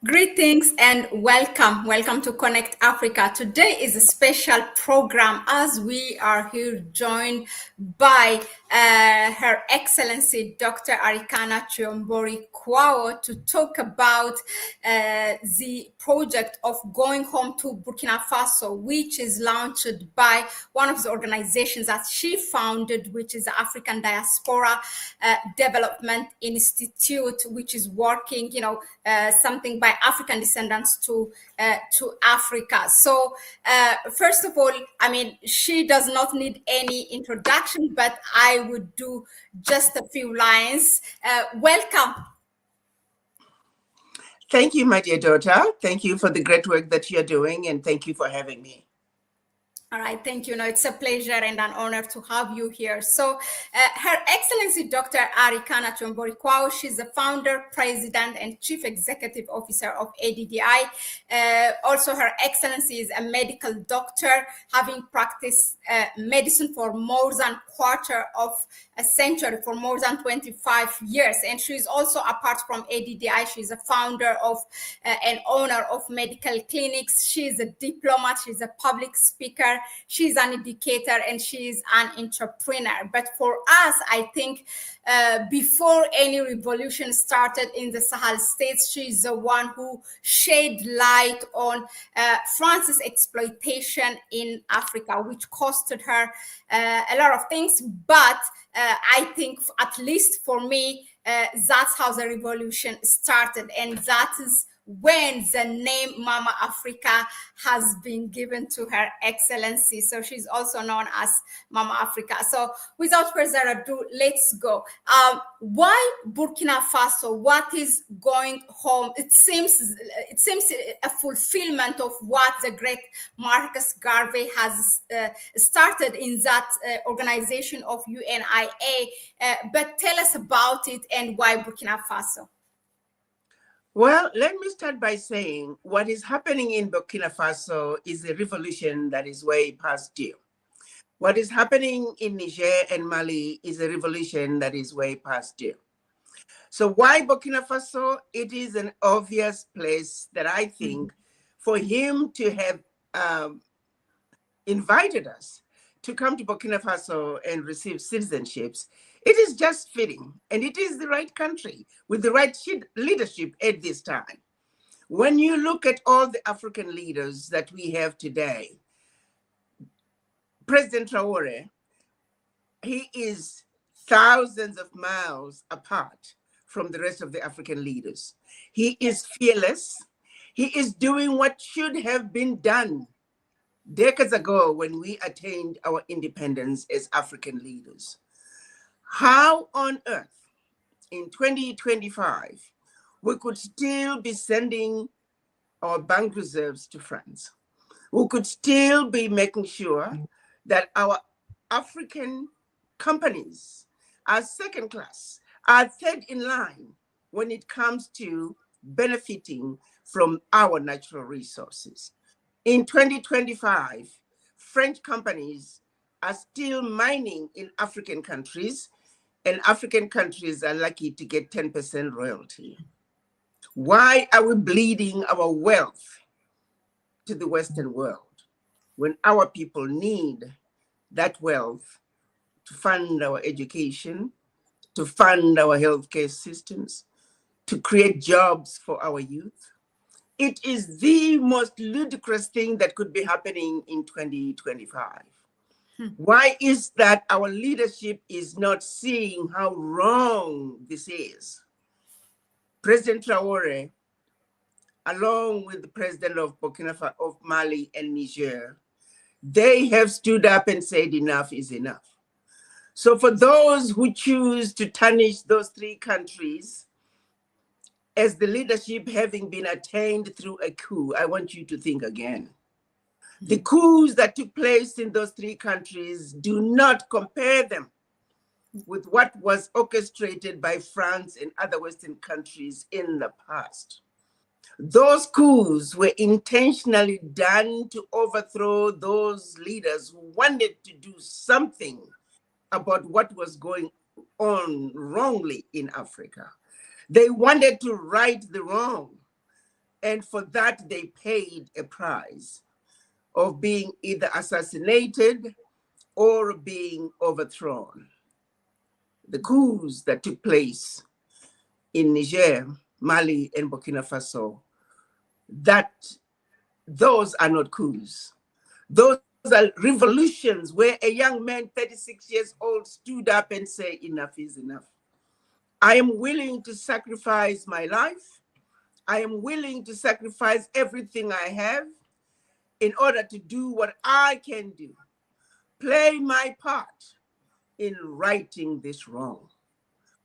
Greetings and welcome. Welcome to Connect Africa. Today is a special program as we are here joined by Her Excellency Dr. Arikana Chihombori-Quao to talk about the project of going home to Burkina Faso, which is launched by one of the organizations that she founded, which is the African Diaspora Development Institute, which is working, something by African descendants to Africa. So first of all, I mean, she does not need any introduction, but I would do just a few lines. Welcome. Thank you, my dear daughter. Thank you for the great work that you're doing, and thank you for having me. All right, thank you. No, it's a pleasure and an honor to have you here. So, Her Excellency Dr. Arikana Chihombori-Quao, she's the founder, president, and chief executive officer of ADDI. Also, Her Excellency is a medical doctor, having practiced medicine for more than quarter of a century, for more than 25 years. And she's also, apart from ADDI, she's a founder of and owner of medical clinics. She's a diplomat, she's a public speaker, she's an educator, and she's an entrepreneur. But for us, I think before any revolution started in the Sahel states, she's the one who shed light on France's exploitation in Africa, which costed her a lot of things. But I think, at least for me, that's how the revolution started, and that is when the name Mama Africa has been given to Her Excellency. So she's also known as Mama Africa. So without further ado, let's go. Why Burkina Faso? What is going home? It seems a fulfillment of what the great Marcus Garvey has started in that organization of UNIA. But tell us about it and why Burkina Faso. Well, let me start by saying what is happening in Burkina Faso is a revolution that is way past due. What is happening in Niger and Mali is a revolution that is way past due. So why Burkina Faso? It is an obvious place that I think for him to have invited us to come to Burkina Faso and receive citizenships, it is just fitting, and it is the right country with the right leadership at this time. When you look at all the African leaders that we have today, President Traore, he is thousands of miles apart from the rest of the African leaders. He is fearless. He is doing what should have been done decades ago when we attained our independence as African leaders. How on earth in 2025 we could still be sending our bank reserves to France? We could still be making sure that our African companies are second class, are third in line when it comes to benefiting from our natural resources. In 2025, French companies are still mining in African countries, and African countries are lucky to get 10% royalty. Why are we bleeding our wealth to the Western world when our people need that wealth to fund our education, to fund our healthcare systems, to create jobs for our youth? It is the most ludicrous thing that could be happening in 2025. Why is that our leadership is not seeing how wrong this is? President Traore, along with the president of Burkina Faso, of Mali and Niger, they have stood up and said enough is enough. So for those who choose to tarnish those three countries as the leadership having been attained through a coup, I want you to think again. The coups that took place in those three countries, do not compare them with what was orchestrated by France and other Western countries in the past. Those coups were intentionally done to overthrow those leaders who wanted to do something about what was going on wrongly in Africa. They wanted to right the wrong. And for that, they paid a price of being either assassinated or being overthrown. The coups that took place in Niger, Mali, and Burkina Faso, those are not coups. Those are revolutions where a young man, 36 years old, stood up and said, enough is enough. I am willing to sacrifice my life. I am willing to sacrifice everything I have in order to do what I can do, play my part in righting this wrong.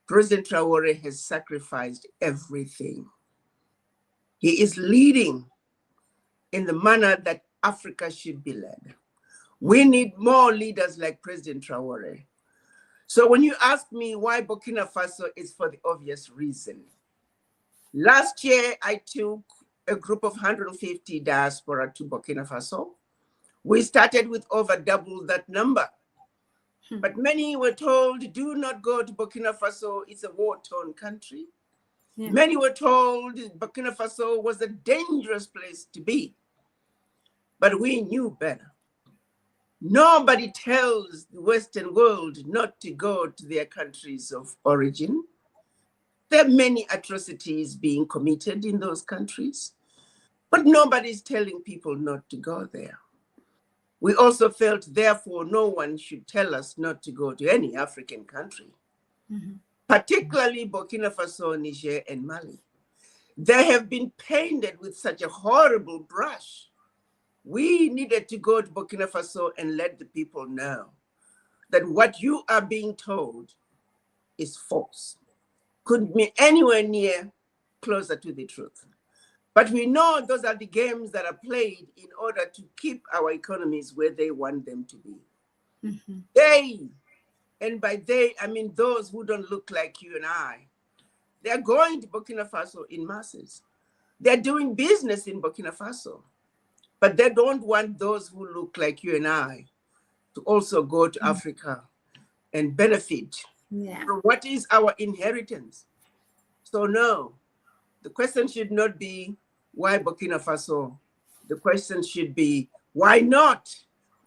President Traore has sacrificed everything. He is leading in the manner that Africa should be led. We need more leaders like President Traore. So when you ask me why Burkina Faso, is for the obvious reason. Last year, I took a group of 150 diaspora to Burkina Faso. We started with over double that number. But many were told, do not go to Burkina Faso, it's a war-torn country. Yeah. Many were told Burkina Faso was a dangerous place to be. But we knew better. Nobody tells the Western world not to go to their countries of origin. There are many atrocities being committed in those countries, but nobody's telling people not to go there. We also felt, therefore, no one should tell us not to go to any African country, particularly Burkina Faso, Niger, and Mali. They have been painted with such a horrible brush. We needed to go to Burkina Faso and let the people know that what you are being told is false. Couldn't be anywhere near closer to the truth. But we know those are the games that are played in order to keep our economies where they want them to be. They, and by they, I mean those who don't look like you and I, they're going to Burkina Faso in masses. They're doing business in Burkina Faso. But they don't want those who look like you and I to also go to Africa and benefit from what is our inheritance. So no, the question should not be why Burkina Faso. The question should be why not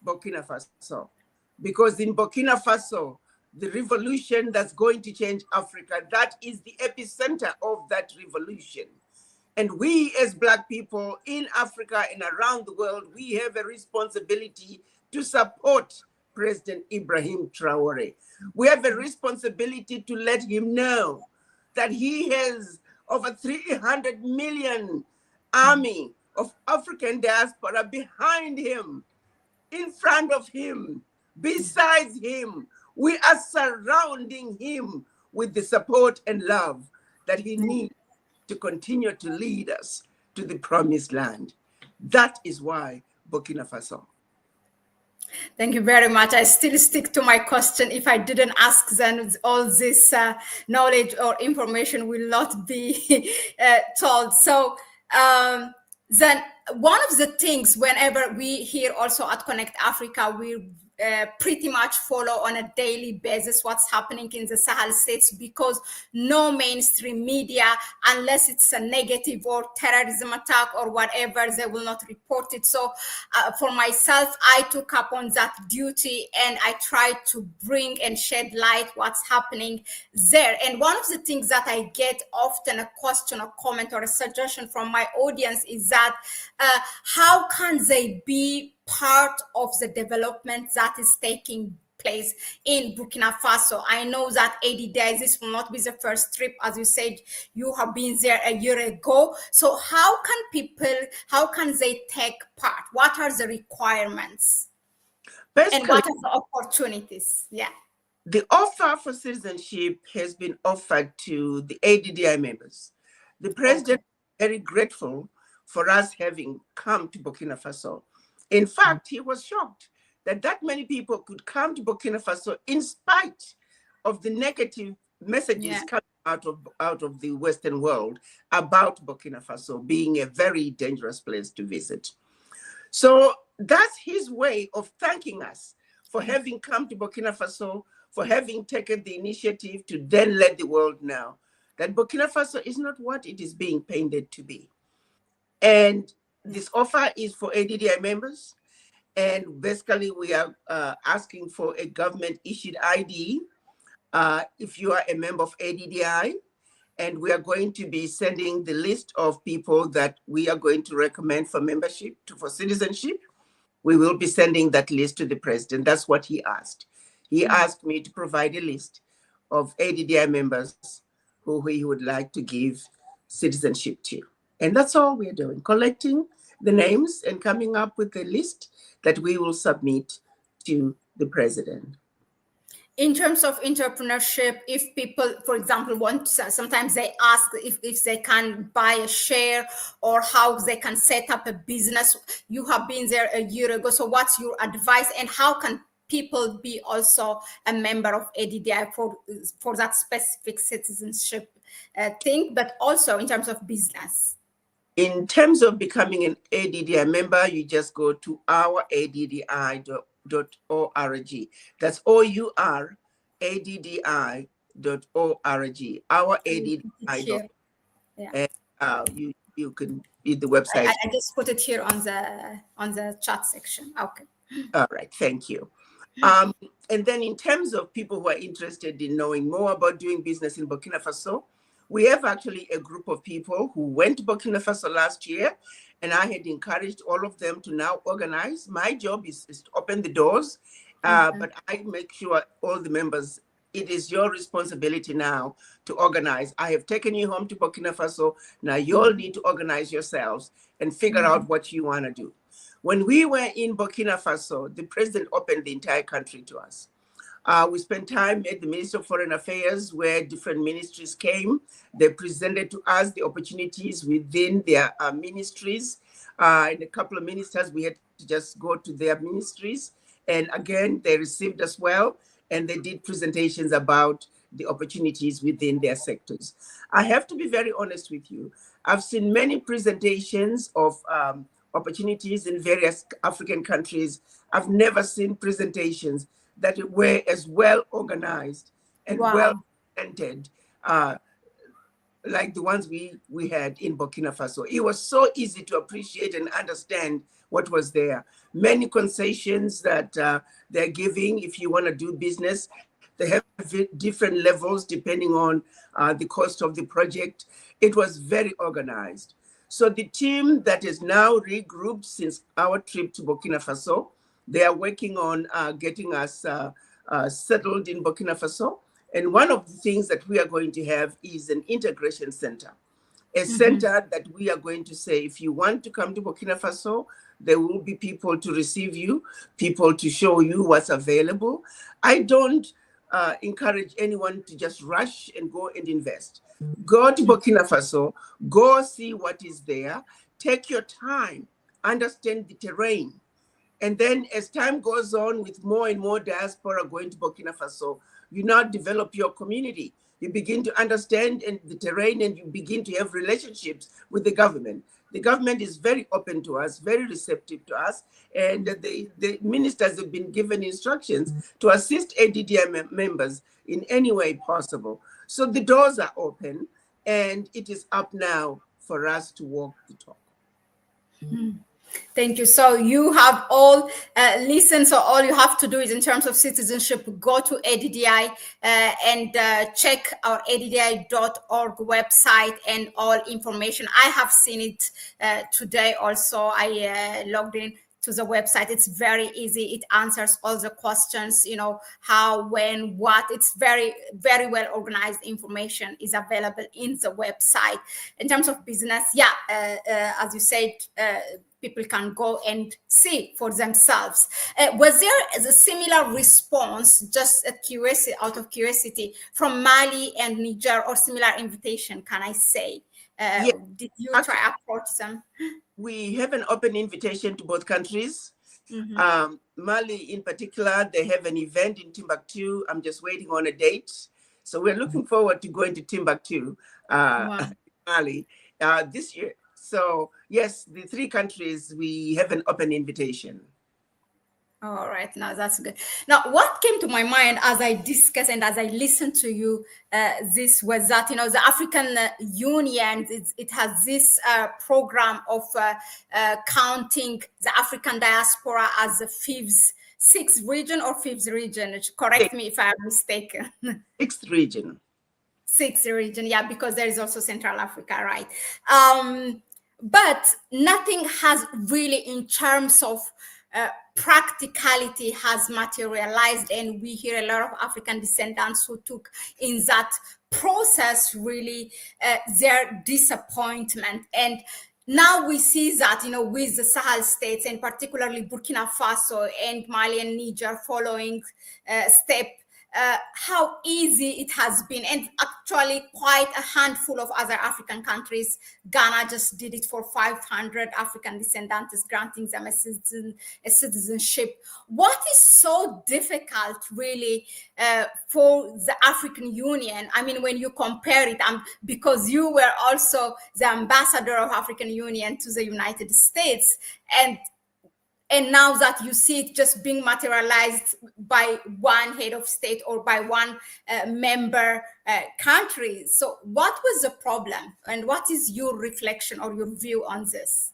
Burkina Faso? Because in Burkina Faso, the revolution that's going to change Africa, that is the epicenter of that revolution. And we as Black people in Africa and around the world, we have a responsibility to support President Ibrahim Traore. We have a responsibility to let him know that he has over 300 million army of African diaspora behind him, in front of him, besides him. We are surrounding him with the support and love that he needs to continue to lead us to the promised land. That is why Burkina Faso. Thank you very much. I still stick to my question. If I didn't ask, then all this knowledge or information will not be told. So then one of the things, whenever we here also at Connect Africa, we pretty much follow on a daily basis what's happening in the Sahel states, because no mainstream media, unless it's a negative or terrorism attack or whatever, they will not report it. So for myself, I took up on that duty and I tried to bring and shed light what's happening there. And one of the things that I get often a question or comment or a suggestion from my audience is that how can they be part of the development that is taking place in Burkina Faso? I know that 80 days, this will not be the first trip. As you said, you have been there a year ago. So how can they take part? What are the requirements? Basically, and what are the opportunities? Yeah. The offer for citizenship has been offered to the ADDI members. The president is very grateful for us having come to Burkina Faso. In fact, he was shocked that many people could come to Burkina Faso in spite of the negative messages coming out of the Western world about Burkina Faso being a very dangerous place to visit. So that's his way of thanking us for having come to Burkina Faso, for having taken the initiative to then let the world know that Burkina Faso is not what it is being painted to be. And this offer is for ADDI members. And basically, we are asking for a government-issued ID if you are a member of ADDI. And we are going to be sending the list of people that we are going to recommend for membership, for citizenship. We will be sending that list to the president. That's what he asked. He asked me to provide a list of ADDI members who he would like to give citizenship to. And that's all we're doing, collecting the names and coming up with a list that we will submit to the president. In terms of entrepreneurship, if people, for example, want to, sometimes they ask if they can buy a share or how they can set up a business. You have been there a year ago. So what's your advice, and how can people be also a member of ADDI for that specific citizenship thing, but also in terms of business? In terms of becoming an ADDI member, you just go to ouraddi.org. That's ouraddi.org. Our ADDI. Yeah. You can read the website. I just put it here on the chat section. Okay. All right. Thank you. And then in terms of people who are interested in knowing more about doing business in Burkina Faso, we have actually a group of people who went to Burkina Faso last year, and I had encouraged all of them to now organize. My job is to open the doors, but I make sure all the members, it is your responsibility now to organize. I have taken you home to Burkina Faso. Now you all need to organize yourselves and figure out what you want to do. When we were in Burkina Faso, the president opened the entire country to us. We spent time at the Ministry of Foreign Affairs, where different ministries came. They presented to us the opportunities within their ministries. And a couple of ministers, we had to just go to their ministries. And again, they received us well, and they did presentations about the opportunities within their sectors. I have to be very honest with you. I've seen many presentations of opportunities in various African countries. I've never seen presentations that were as well organized and well presented like the ones we had in Burkina Faso. It was so easy to appreciate and understand what was there. Many concessions that they're giving if you want to do business. They have different levels depending on the cost of the project. It was very organized. So the team that is now regrouped since our trip to Burkina Faso, they are working on getting us settled in Burkina Faso. And one of the things that we are going to have is an integration center, a center that we are going to say, if you want to come to Burkina Faso, there will be people to receive you, people to show you what's available. I don't encourage anyone to just rush and go and invest. Go to Burkina Faso, go see what is there, take your time, understand the terrain. And then as time goes on with more and more diaspora going to Burkina Faso, you now develop your community. You begin to understand the terrain, and you begin to have relationships with the government. The government is very open to us, very receptive to us, and the ministers have been given instructions to assist ADDI members in any way possible. So the doors are open, and it is up now for us to walk the talk. Thank you. So you have all listened. So all you have to do is, in terms of citizenship, go to ADDI and check our addi.org website and all information. I have seen it today also. I logged in to the website. It's very easy. It answers all the questions, you know, how, when, what. It's very, very well organized information is available in the website. In terms of business, as you said, people can go and see for themselves. Was there a similar response, just out of curiosity, from Mali and Niger, or similar invitation, can I say? Yes. Did you try to approach them? We have an open invitation to both countries. Mali in particular, they have an event in Timbuktu. I'm just waiting on a date. So we're looking forward to going to Timbuktu, Mali, this year. So yes, the three countries, we have an open invitation. All right, now that's good. Now, what came to my mind as I discussed and as I listened to you, this was that the African Union it has this program of counting the African diaspora as the sixth region or fifth region. Correct me if I'm mistaken. Sixth region. Sixth region, yeah, because there is also Central Africa, right? But nothing has really, in terms of practicality, has materialized, and we hear a lot of African descendants who took in that process really their disappointment. And now we see that with the Sahel states, and particularly Burkina Faso and Mali and Niger following step, how easy it has been, and actually quite a handful of other African countries. Ghana just did it for 500 African descendants, granting them a citizenship. What is so difficult, really, for the African Union? I mean, when you compare it, because you were also the ambassador of African Union to the United States, and now that you see it just being materialized by one head of state or by one member country. So what was the problem, and what is your reflection or your view on this?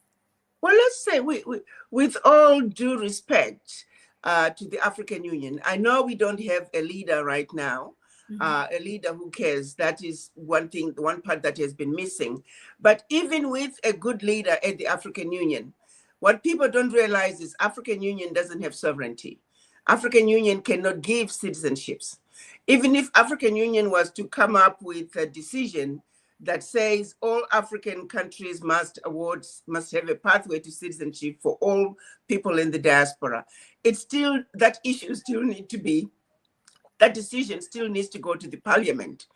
Well, let's say, with all due respect to the African Union, I know we don't have a leader right now, a leader who cares. That is one thing, one part that has been missing. But even with a good leader at the African Union, what people don't realize is African Union doesn't have sovereignty. African Union cannot give citizenships. Even if African Union was to come up with a decision that says all African countries must have a pathway to citizenship for all people in the diaspora, that decision still needs to go to the parliament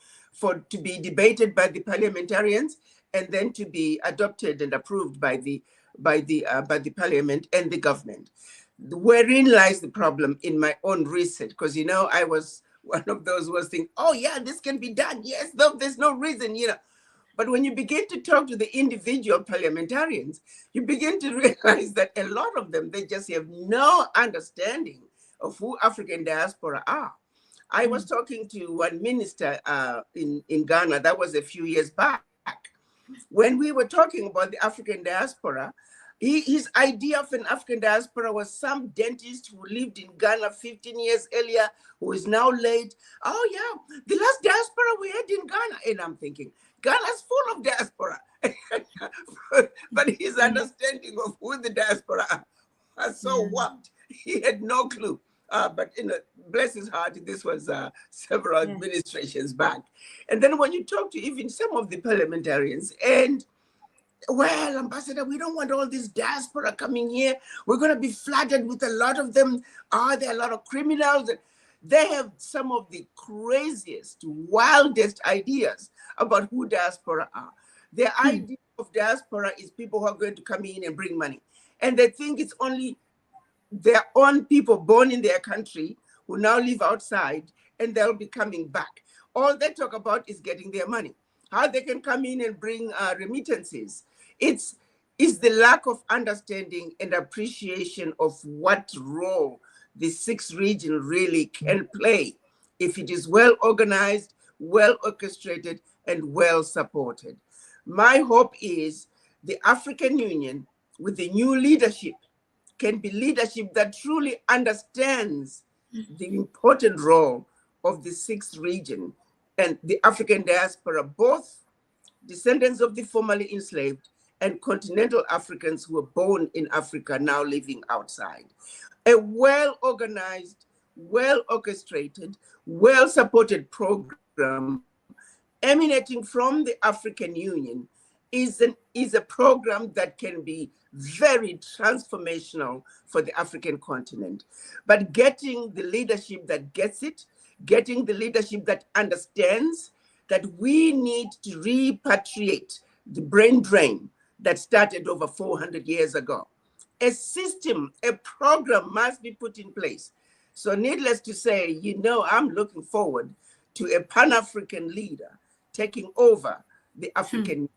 to be debated by the parliamentarians, and then to be adopted and approved by the parliament and the government. Wherein lies the problem in my own research, because I was one of those who was thinking, oh yeah, this can be done. Yes, no, there's no reason, But when you begin to talk to the individual parliamentarians, you begin to realize that a lot of them, they just have no understanding of who African diaspora are. I was talking to one minister in Ghana, that was a few years back. When we were talking about the African diaspora, his idea of an African diaspora was some dentist who lived in Ghana 15 years earlier, who is now late. Oh yeah, the last diaspora we had in Ghana. And I'm thinking, Ghana's full of diaspora. But his understanding of who the diaspora are was so warped. He had no clue. But bless his heart, this was several administrations back. And then when you talk to even some of the parliamentarians, and well, Ambassador, we don't want all this diaspora coming here. We're going to be flooded with a lot of them. Are there a lot of criminals? They have some of the craziest, wildest ideas about who diaspora are. Their idea of diaspora is people who are going to come in and bring money. And they think it's only their own people born in their country who now live outside, and they'll be coming back. All they talk about is getting their money, how they can come in and bring remittances. It's the lack of understanding and appreciation of what role the sixth region really can play if it is well organized, well orchestrated, and well supported. My hope is the African Union, with the new leadership, can be leadership that truly understands the important role of the sixth region and the African diaspora, both descendants of the formerly enslaved and continental Africans who were born in Africa now living outside. A well-organized, well-orchestrated, well-supported program emanating from the African Union is a program that can be very transformational for the African continent. But getting the leadership that gets it, getting the leadership that understands that we need to repatriate the brain drain that started over 400 years ago. A system, a program must be put in place. So needless to say, I'm looking forward to a Pan-African leader taking over the African.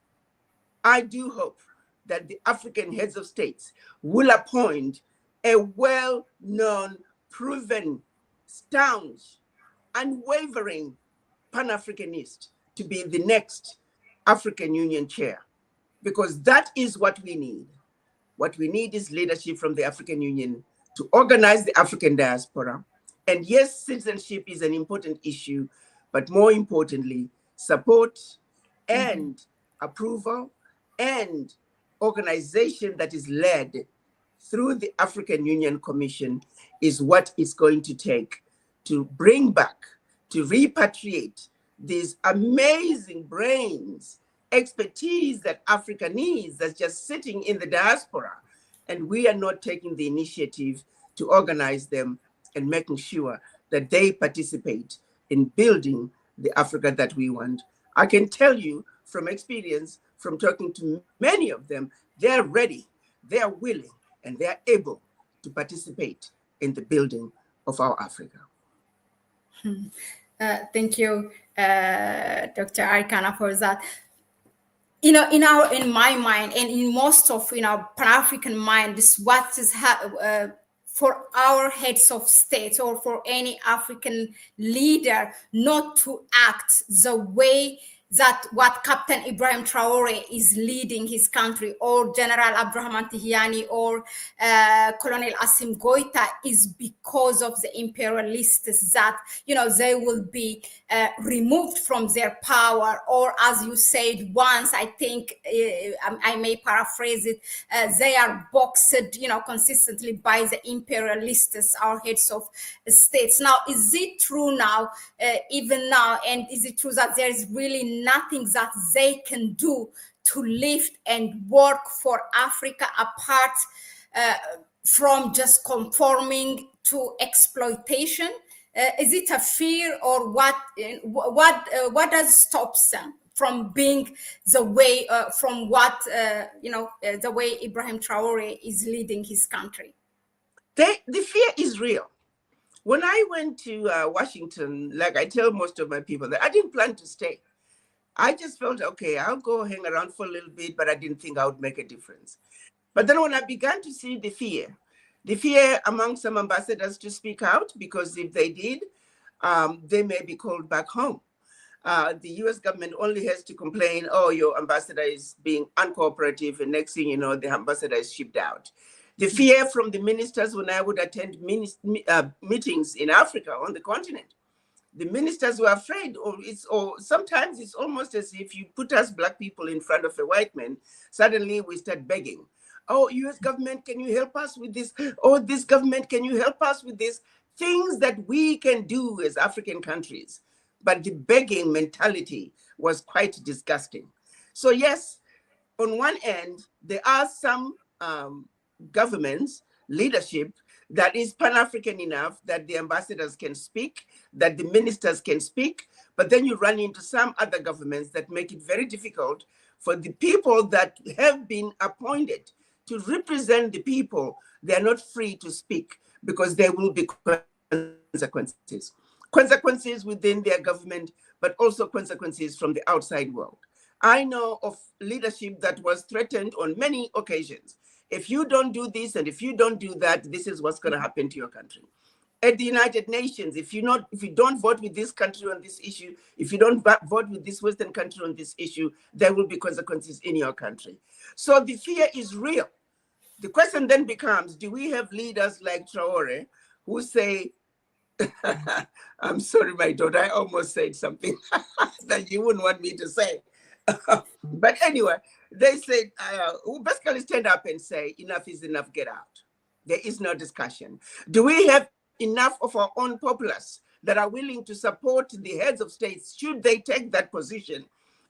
I do hope that the African heads of states will appoint a well-known, proven, staunch, unwavering Pan-Africanist to be the next African Union chair, because that is what we need. What we need is leadership from the African Union to organize the African diaspora. And yes, citizenship is an important issue, but more importantly, support and approval and organization that is led through the African Union Commission is what it's going to take to bring back, to repatriate these amazing brains, expertise that Africa needs that's just sitting in the diaspora. And we are not taking the initiative to organize them and making sure that they participate in building the Africa that we want. I can tell you from experience, from talking to many of them, they're ready, they're willing, and they're able to participate in the building of our Africa. Thank you, Dr. Arikana, for that. You know, in my mind, and in most of Pan-African mind, this what is for our heads of state or for any African leader not to act the way that what Captain Ibrahim Traore is leading his country, or General Abdurrahman Tihiani, or Colonel Asim Goita, is because of the imperialists that, they will be removed from their power, or as you said once, I think, I may paraphrase it, they are boxed, consistently by the imperialists, our heads of states. Now, is it true now, even now, and is it true that there is really nothing that they can do to lift and work for Africa apart from just conforming to exploitation? Is it a fear, or what does stops them from being the way from what the way Ibrahim Traore is leading his country? The fear is real. When I went to Washington, like I tell most of my people, that I didn't plan to stay. I just felt, okay, I'll go hang around for a little bit, but I didn't think I would make a difference. But then when I began to see the fear among some ambassadors to speak out, because if they did, they may be called back home. The US government only has to complain, oh, your ambassador is being uncooperative, and next thing you know, the ambassador is shipped out. The fear from the ministers when I would attend meetings in Africa, on the continent, the ministers were afraid, or sometimes it's almost as if you put us Black people in front of a white man, suddenly we start begging. Oh, US government, can you help us with this? Oh, this government, can you help us with this? Things that we can do as African countries. But the begging mentality was quite disgusting. So yes, on one end, there are some governments, leadership, that is Pan-African enough that the ambassadors can speak, that the ministers can speak, but then you run into some other governments that make it very difficult for the people that have been appointed to represent the people. They're not free to speak because there will be consequences. Consequences within their government, but also consequences from the outside world. I know of leadership that was threatened on many occasions. If you don't do this and if you don't do that, this is what's going to happen to your country. At the United Nations, if you don't vote with this country on this issue, if you don't vote with this Western country on this issue, there will be consequences in your country. So the fear is real. The question then becomes, do we have leaders like Traore who say, I'm sorry, my daughter, I almost said something that you wouldn't want me to say. But anyway, they said, who basically stand up and say, enough is enough, get out. There is no discussion. Do we have enough of our own populace that are willing to support the heads of states should they take that position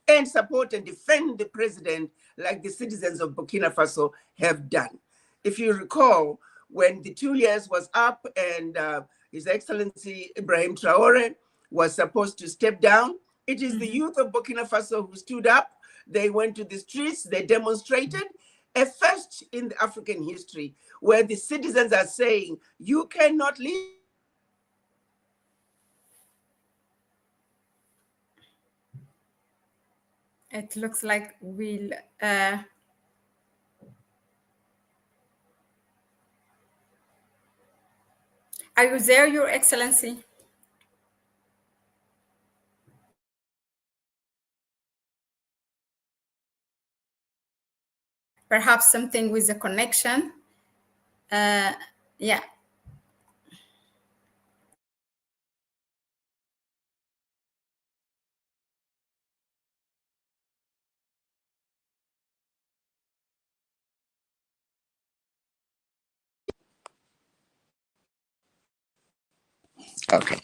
and support and defend the president like the citizens of Burkina Faso have done? If you recall, when the 2 years was up and His Excellency Ibrahim Traore was supposed to step down, it is the youth of Burkina Faso who stood up. They went to the streets, they demonstrated, a first in the African history, where the citizens are saying, you cannot leave. It looks like we'll... Are you there, Your Excellency? Perhaps something with the connection. Yeah. Okay.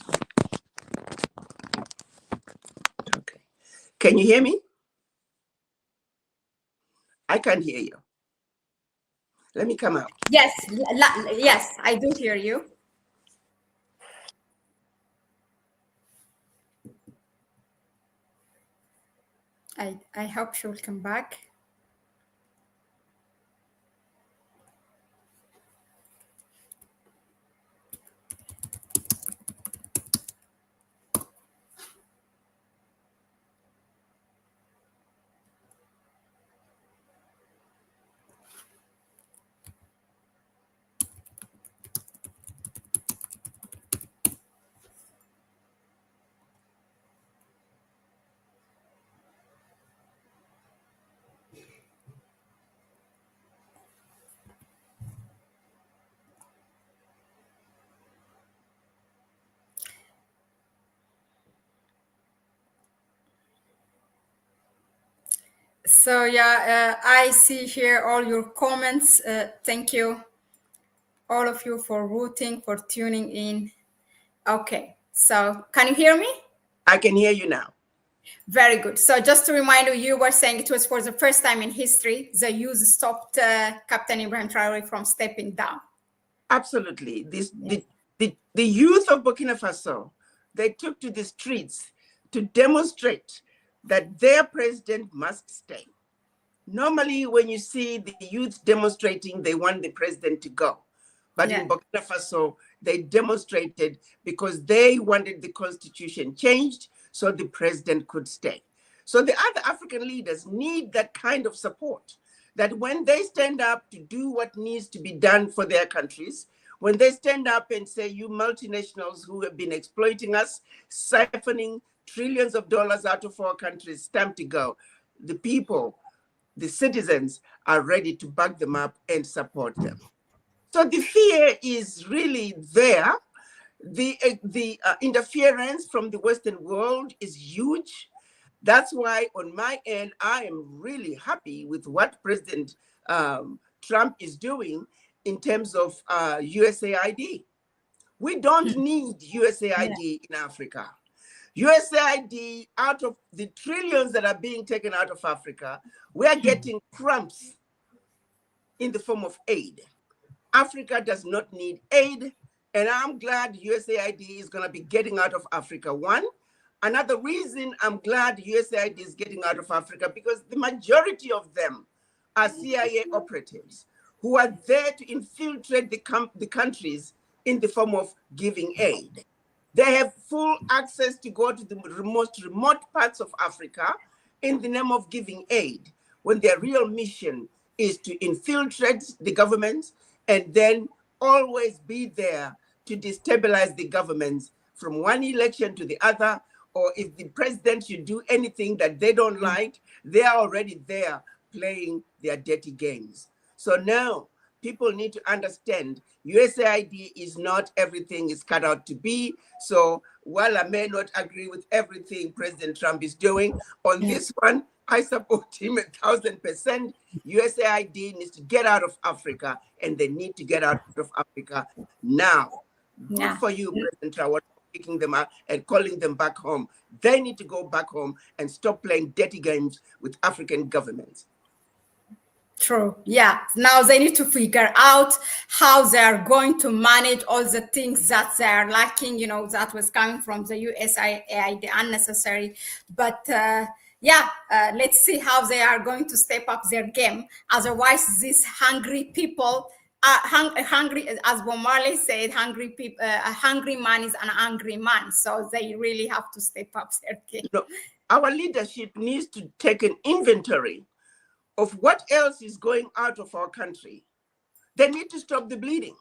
Okay. Can you hear me? I can't hear you. Let me come out. Yes, yes, I do hear you. I hope she will come back. So yeah, I see here all your comments. Thank you, all of you, for rooting, for tuning in. Okay, so can you hear me? I can hear you now. Very good. So just to remind you, you were saying it was for the first time in history, the youth stopped Captain Ibrahim Traore from stepping down. Absolutely. The youth of Burkina Faso, they took to the streets to demonstrate that their president must stay. Normally, when you see the youth demonstrating, they want the president to go. But in Burkina Faso, they demonstrated because they wanted the constitution changed so the president could stay. So the other African leaders need that kind of support, that when they stand up to do what needs to be done for their countries, when they stand up and say, you multinationals who have been exploiting us, siphoning trillions of dollars out of our countries, it's time to go. The people, the citizens, are ready to back them up and support them. So the fear is really there. The interference from the Western world is huge. That's why on my end, I am really happy with what President Trump is doing in terms of USAID. We don't need USAID in Africa. USAID, out of the trillions that are being taken out of Africa, we are getting crumbs in the form of aid. Africa does not need aid, and I'm glad USAID is going to be getting out of Africa. One, another reason I'm glad USAID is getting out of Africa, because the majority of them are CIA operatives who are there to infiltrate the countries in the form of giving aid. They have full access to go to the most remote parts of Africa in the name of giving aid, when their real mission is to infiltrate the governments and then always be there to destabilize the governments from one election to the other. Or if the president should do anything that they don't like, they are already there playing their dirty games. So now people need to understand USAID is not everything it's cut out to be. So while I may not agree with everything President Trump is doing, on this one, I support him 1,000%. USAID needs to get out of Africa, and they need to get out of Africa now. Good for you, President Trump, picking them up and calling them back home. They need to go back home and stop playing dirty games with African governments. True. Yeah. Now they need to figure out how they are going to manage all the things that they are lacking, you know, that was coming from the USAID unnecessary. But let's see how they are going to step up their game. Otherwise, these hungry people are hungry, as Bob Marley said, hungry people, a hungry man is an angry man. So they really have to step up their game. You know, our leadership needs to take an inventory of what else is going out of our country. They need to stop the bleeding.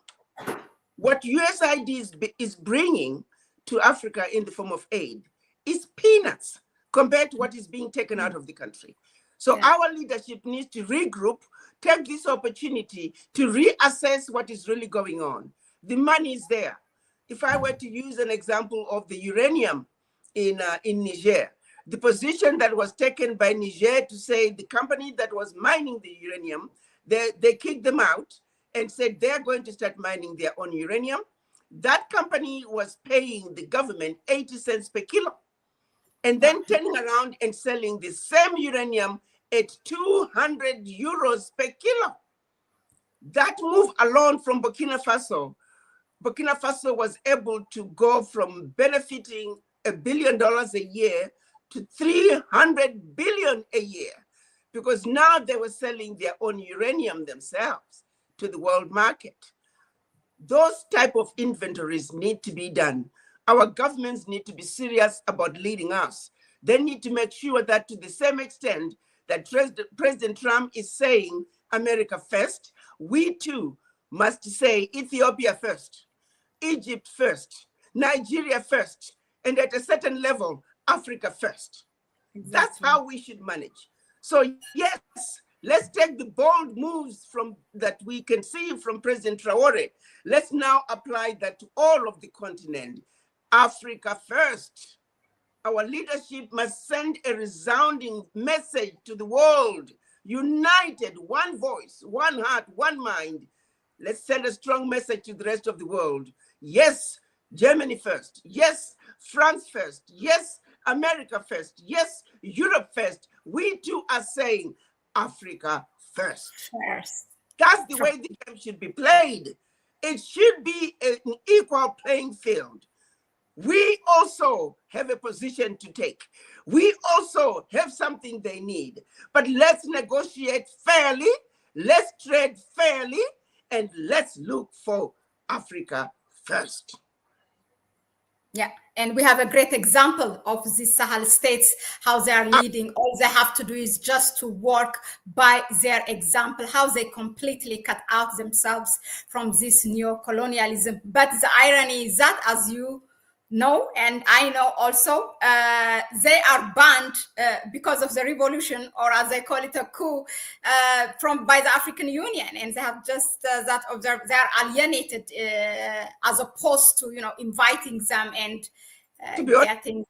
What USAID is bringing to Africa in the form of aid is peanuts compared to what is being taken out of the country. So our leadership needs to regroup, take this opportunity to reassess what is really going on. The money is there. If I were to use an example of the uranium in Niger, the position that was taken by Niger to say the company that was mining the uranium, they kicked them out and said they're going to start mining their own uranium. That company was paying the government 80 cents per kilo, and then turning around and selling the same uranium at 200 euros per kilo. That move alone from Burkina Faso was able to go from benefiting $1 billion a year to 300 billion a year, because now they were selling their own uranium themselves to the world market. Those type of inventories need to be done. Our governments need to be serious about leading us. They need to make sure that, to the same extent that President Trump is saying America first, we too must say Ethiopia first, Egypt first, Nigeria first, and at a certain level, Africa first. Exactly. That's how we should manage. So yes, let's take the bold moves that we can see from President Traore. Let's now apply that to all of the continent. Africa first. Our leadership must send a resounding message to the world. United, one voice, one heart, one mind. Let's send a strong message to the rest of the world. Yes, Germany first. Yes, France first. Yes, America first. Yes, Europe first. We too are saying Africa first. That's the way the game should be played. It should be an equal playing field. We also have a position to take. We also have something they need. But let's negotiate fairly, let's trade fairly, and let's look for Africa first. Yeah, and we have a great example of the Sahel states, how they are leading. All they have to do is just to work by their example, how they completely cut out themselves from this neo-colonialism. But the irony is that, as you know, and I know also, they are banned because of the revolution, or as they call it, a coup, by the African Union, and they have just that observed. They are alienated as opposed to, inviting them and to be honest,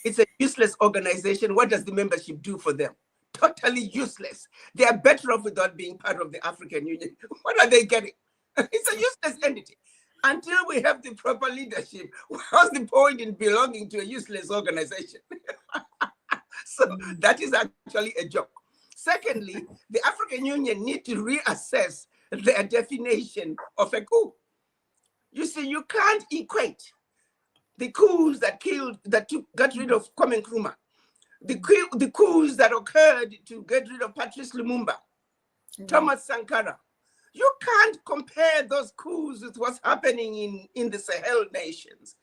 it's a useless organization. What does the membership do for them? Totally useless. They are better off without being part of the African Union. What are they getting? It's a useless entity. Until we have the proper leadership, what's the point in belonging to a useless organization? So that is actually a joke. Secondly, the African Union need to reassess their definition of a coup. You see, you can't equate the coups that got rid of Kwame Nkrumah, the coups that occurred to get rid of Patrice Lumumba, Thomas Sankara. You can't compare those coups with what's happening in the Sahel nations.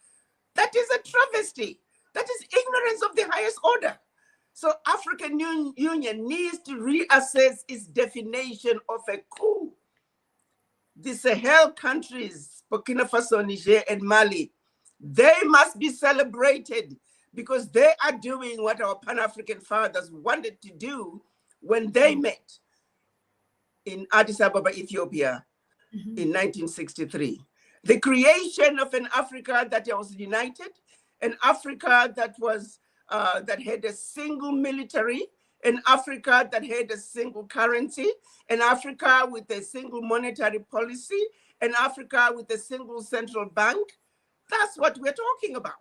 That is a travesty. That is ignorance of the highest order. So African Union needs to reassess its definition of a coup. The Sahel countries, Burkina Faso, Niger, and Mali, they must be celebrated because they are doing what our Pan-African fathers wanted to do when they met in Addis Ababa, Ethiopia, in 1963. The creation of an Africa that was united, an Africa that was that had a single military, an Africa that had a single currency, an Africa with a single monetary policy, an Africa with a single central bank. That's what we're talking about.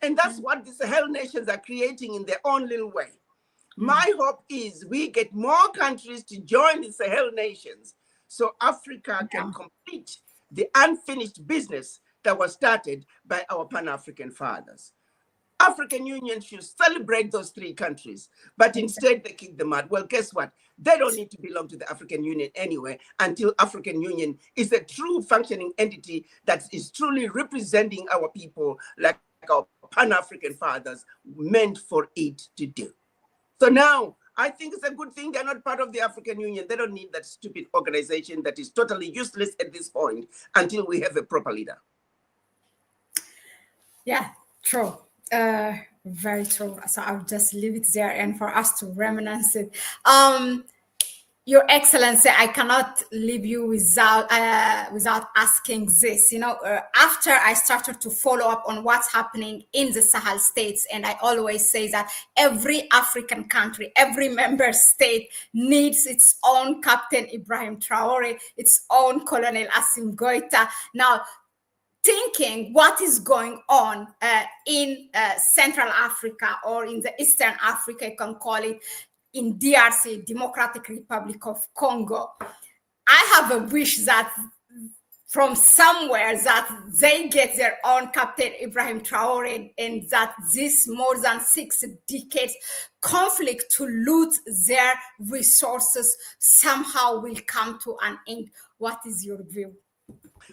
And that's what the Sahel nations are creating in their own little way. My hope is we get more countries to join the Sahel nations so Africa can complete the unfinished business that was started by our Pan-African fathers. African Union should celebrate those three countries, but instead they kick them out. Well, guess what? They don't need to belong to the African Union anyway until African Union is a true functioning entity that is truly representing our people like our Pan-African fathers meant for it to do. So now I think it's a good thing they're not part of the African Union. They don't need that stupid organization that is totally useless at this point until we have a proper leader. Yeah, true. Very true. So I'll just leave it there and for us to reminisce it. Your Excellency, I cannot leave you without asking this. After I started to follow up on what's happening in the Sahel states, and I always say that every African country, every member state needs its own Captain Ibrahim Traore, its own Colonel Assimi Goita. Now, thinking what is going on in Central Africa or in the Eastern Africa, you can call it, in DRC, Democratic Republic of Congo, I have a wish that from somewhere that they get their own Captain Ibrahim Traore, and that this more than 6 decades conflict to loot their resources somehow will come to an end. What is your view?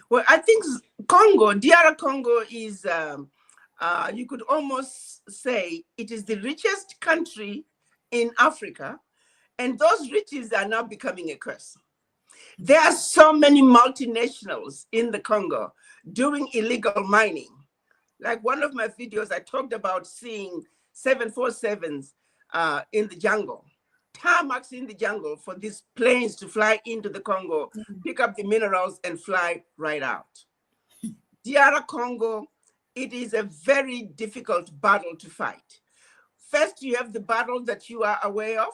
Well, I think Congo, DR Congo is, you could almost say it is the richest country in Africa, and those riches are now becoming a curse. There are so many multinationals in the Congo doing illegal mining. Like one of my videos, I talked about seeing 747s in the jungle, tarmacs in the jungle for these planes to fly into the Congo, pick up the minerals and fly right out. DR Congo, it is a very difficult battle to fight. First, you have the battle that you are aware of,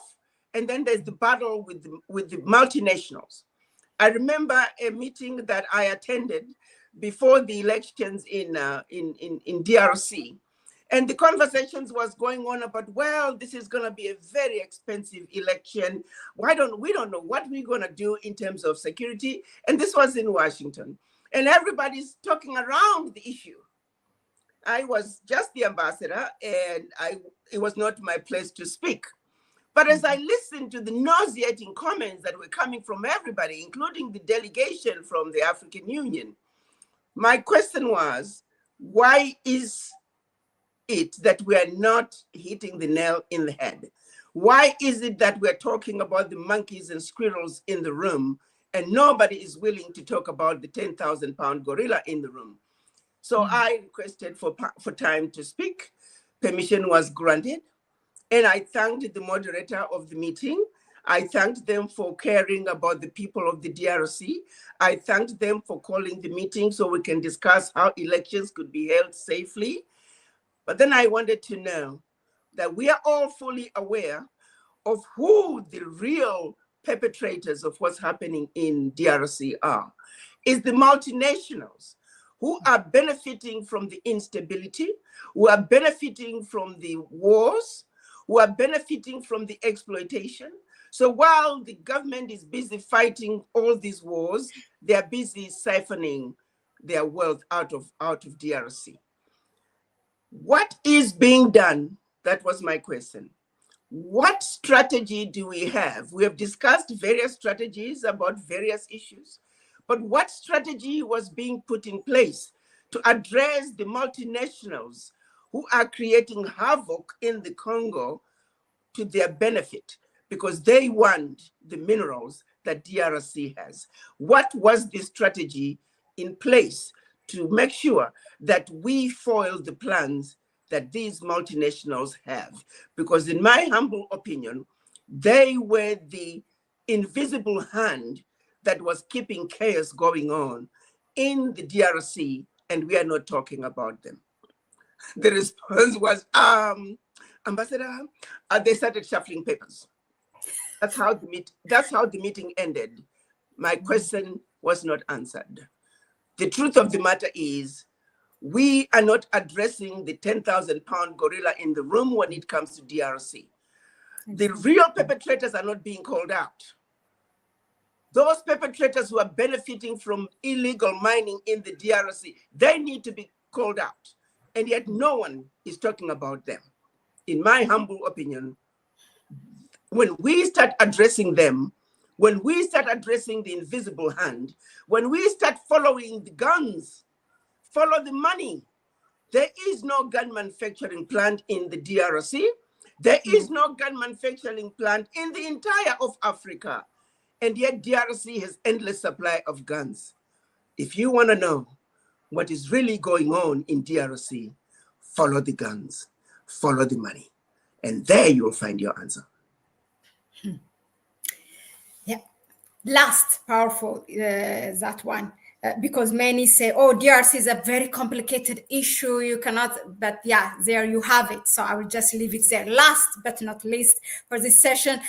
and then there's the battle with the multinationals. I remember a meeting that I attended before the elections in DRC, and the conversations was going on about, well, this is going to be a very expensive election. We don't know what we're going to do in terms of security, and this was in Washington, and everybody's talking around the issue. I was just the ambassador, and it was not my place to speak. But as I listened to the nauseating comments that were coming from everybody, including the delegation from the African Union, my question was, why is it that we are not hitting the nail in the head? Why is it that we're talking about the monkeys and squirrels in the room, and nobody is willing to talk about the 10,000-pound gorilla in the room? So I requested for time to speak. Permission was granted. And I thanked the moderator of the meeting. I thanked them for caring about the people of the DRC. I thanked them for calling the meeting so we can discuss how elections could be held safely. But then I wanted to know that we are all fully aware of who the real perpetrators of what's happening in DRC are. It's the multinationals who are benefiting from the instability, who are benefiting from the wars, who are benefiting from the exploitation. So while the government is busy fighting all these wars, they're busy siphoning their wealth out of DRC. What is being done? That was my question. What strategy do we have? We have discussed various strategies about various issues, but what strategy was being put in place to address the multinationals who are creating havoc in the Congo to their benefit because they want the minerals that DRC has? What was the strategy in place to make sure that we foil the plans that these multinationals have? Because in my humble opinion, they were the invisible hand that was keeping chaos going on in the DRC, and we are not talking about them. The response was, Ambassador, they started shuffling papers. That's how the meeting ended. My question was not answered. The truth of the matter is, we are not addressing the 10,000-pound gorilla in the room when it comes to DRC. The real perpetrators are not being called out. Those perpetrators who are benefiting from illegal mining in the DRC, they need to be called out. And yet no one is talking about them. In my humble opinion, when we start addressing them, when we start addressing the invisible hand, when we start following the guns, follow the money. There is no gun manufacturing plant in the DRC. There is no gun manufacturing plant in the entire of Africa, and yet DRC has endless supply of guns. If you want to know what is really going on in DRC, follow the guns, follow the money, and there you will find your answer. Yeah. Last, powerful, that one. Because many say, oh, DRC is a very complicated issue. You cannot, but yeah, there you have it. So I will just leave it there. Last but not least for this session,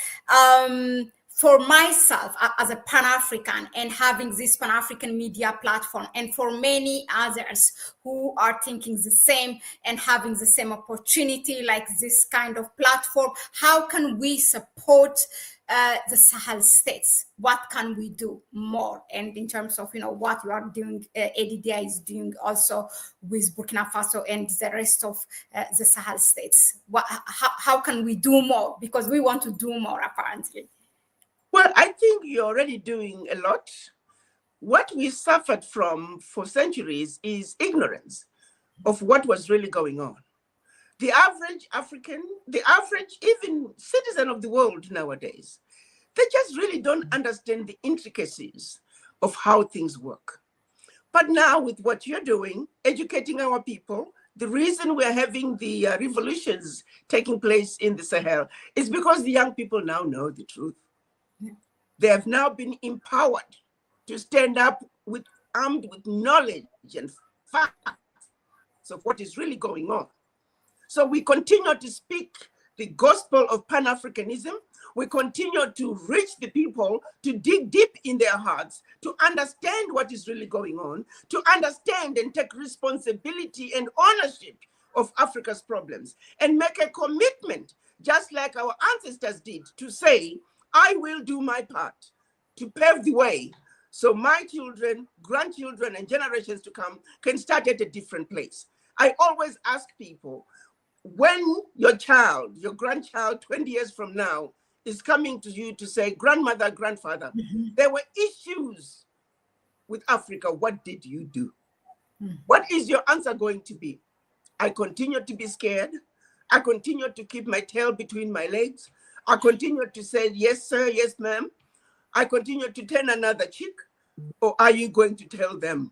for myself as a Pan-African and having this Pan-African media platform, and for many others who are thinking the same and having the same opportunity like this kind of platform, how can we support the Sahel states? What can we do more? And in terms of, what you are doing, ADDI is doing also with Burkina Faso and the rest of the Sahel states. How can we do more? Because we want to do more, apparently. Well, I think you're already doing a lot. What we suffered from for centuries is ignorance of what was really going on. The average African, the average even citizen of the world nowadays, they just really don't understand the intricacies of how things work. But now with what you're doing, educating our people, the reason we're having the revolutions taking place in the Sahel is because the young people now know the truth. Yeah. They have now been empowered to stand up armed with knowledge and facts of what is really going on. So we continue to speak the gospel of Pan-Africanism. We continue to reach the people, to dig deep in their hearts, to understand what is really going on, to understand and take responsibility and ownership of Africa's problems, and make a commitment, just like our ancestors did, to say, I will do my part to pave the way so my children, grandchildren, and generations to come can start at a different place. I always ask people, when your child, your grandchild, 20 years from now, is coming to you to say, grandmother, grandfather, there were issues with Africa. What did you do? What is your answer going to be? I continue to be scared. I continue to keep my tail between my legs. I continue to say, yes, sir, yes, ma'am. I continue to turn another cheek. Or are you going to tell them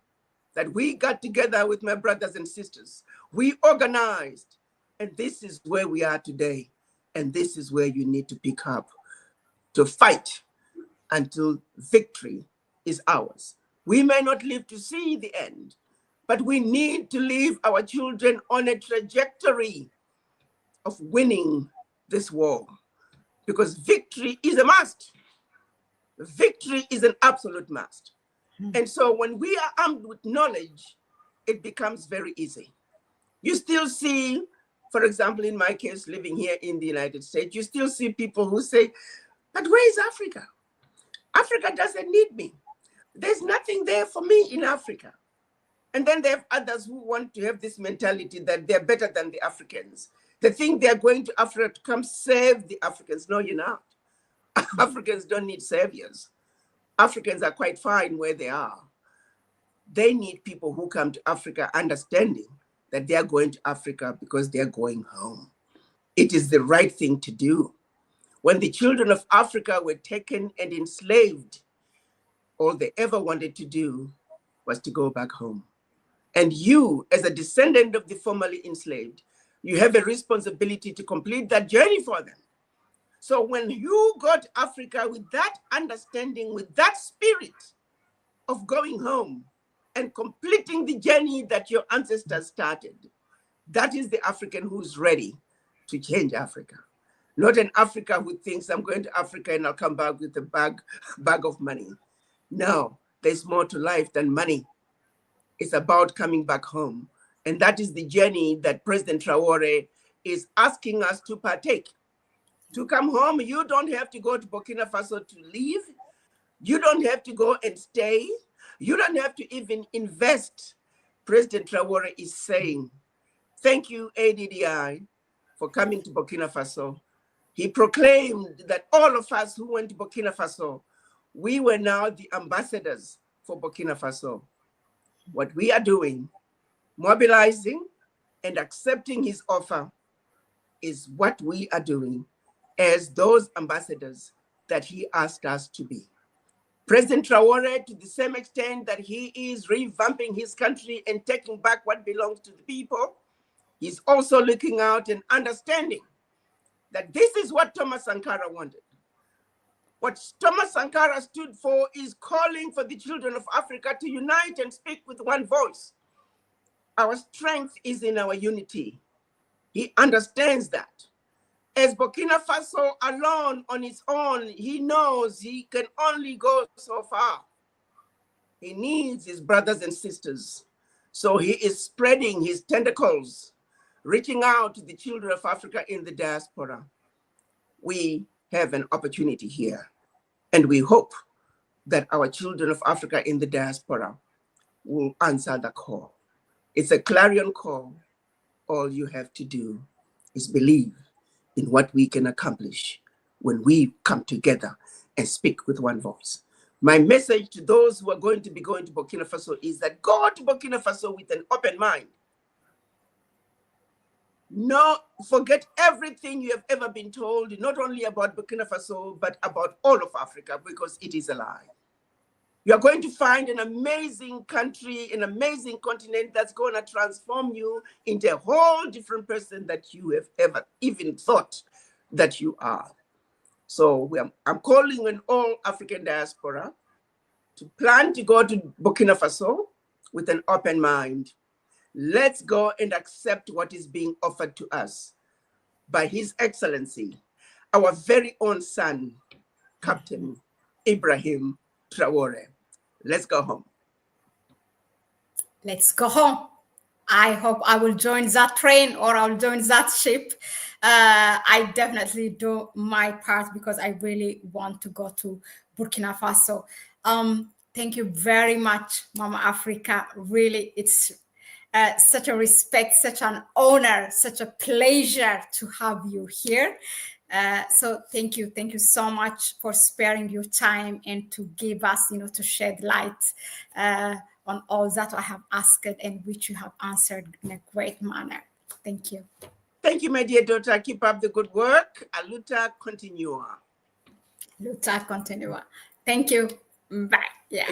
that we got together with my brothers and sisters, we organized, and this is where we are today. And this is where you need to pick up to fight until victory is ours. We may not live to see the end, but we need to leave our children on a trajectory of winning this war, because victory is a must. Victory is an absolute must. And so when we are armed with knowledge, it becomes very easy. You still see, for example, in my case, living here in the United States, you still see people who say, but where is Africa? Africa doesn't need me. There's nothing there for me in Africa. And then there are others who want to have this mentality that they're better than the Africans. They think they're going to Africa to come save the Africans. No, you're not. Africans don't need saviors. Africans are quite fine where they are. They need people who come to Africa understanding that they are going to Africa because they're going home. It is the right thing to do. When the children of Africa were taken and enslaved, all they ever wanted to do was to go back home. And you, as a descendant of the formerly enslaved, you have a responsibility to complete that journey for them. So when you go to Africa with that understanding, with that spirit of going home and completing the journey that your ancestors started, that is the African who's ready to change Africa. Not an Africa who thinks I'm going to Africa and I'll come back with a bag of money. No, there's more to life than money. It's about coming back home. And that is the journey that President Traore is asking us to partake. To come home, you don't have to go to Burkina Faso to live. You don't have to go and stay. You don't have to even invest. President Traore is saying, thank you, ADDI, for coming to Burkina Faso. He proclaimed that all of us who went to Burkina Faso, we were now the ambassadors for Burkina Faso. What we are doing, mobilizing and accepting his offer is what we are doing as those ambassadors that he asked us to be. President Traore, to the same extent that he is revamping his country and taking back what belongs to the people, he's also looking out and understanding that this is what Thomas Sankara wanted. What Thomas Sankara stood for is calling for the children of Africa to unite and speak with one voice. Our strength is in our unity. He understands that. As Burkina Faso alone on its own, he knows he can only go so far. He needs his brothers and sisters. So he is spreading his tentacles, reaching out to the children of Africa in the diaspora. We have an opportunity here, and we hope that our children of Africa in the diaspora will answer the call. It's a clarion call. All you have to do is believe in what we can accomplish when we come together and speak with one voice. My message to those who are going to be going to Burkina Faso is that go to Burkina Faso with an open mind. No, forget everything you have ever been told, not only about Burkina Faso, but about all of Africa, because it is a lie. You are going to find an amazing country, an amazing continent that's going to transform you into a whole different person that you have ever even thought that you are. So I'm calling on all African diaspora to plan to go to Burkina Faso with an open mind. Let's go and accept what is being offered to us by His Excellency, our very own son, Captain Ibrahim Traore. Let's go home. Let's go home. I hope I will join that train or I'll join that ship. I definitely do my part because I really want to go to Burkina Faso. Thank you very much, Mama Africa. Really, it's such a respect, such an honor, such a pleasure to have you here. So thank you so much for sparing your time and to give us, to shed light on all that I have asked and which you have answered in a great manner. Thank you. Thank you, my dear daughter. Keep up the good work. A luta continua. Luta continua. Thank you. Bye. Yeah.